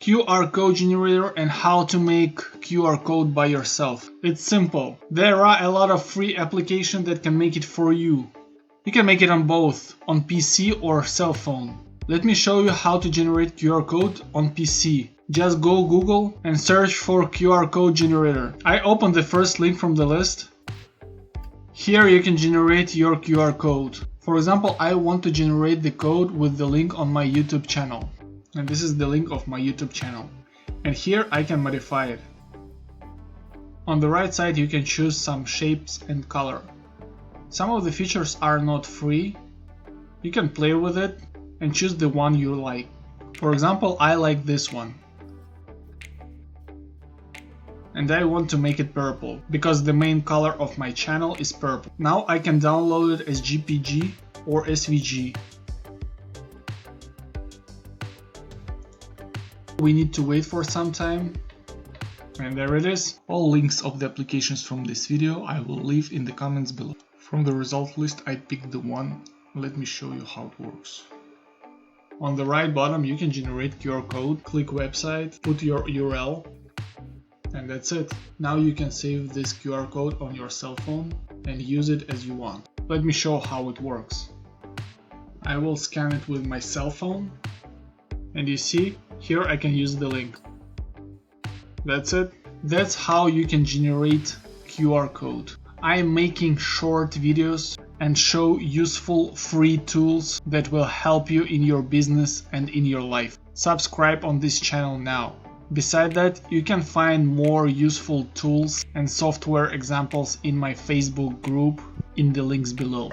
QR code generator and how to make QR code by yourself. It's simple. There are a lot of free applications that can make it for you. You can make it on both, on PC or cell phone. Let me show you how to generate QR code on PC. Just go Google and search for QR code generator. I open the first link from the list. Here you can generate your QR code. For example, I want to generate the code with the link on my YouTube channel. And this is the link of my YouTube channel. And here I can modify it. On the right side you can choose some shapes and color. Some of the features are not free. You can play with it and choose the one you like. For example, I like this one. And I want to make it purple, because the main color of my channel is purple. Now I can download it as JPG or SVG. We need to wait for some time. And there it is. All links of the applications from this video I will leave in the comments below. From the result list I picked the one. Let me show you how it works. On the right bottom you can generate QR code, click website, put your URL, and that's it. Now you can save this QR code on your cell phone and use it as you want. Let me show how it works. I will scan it with my cell phone, and you see, here I can use the link. That's it. That's how you can generate QR code. I'm making short videos and show useful free tools that will help you in your business and in your life. Subscribe on this channel now. Besides that, you can find more useful tools and software examples in my Facebook group in the links below.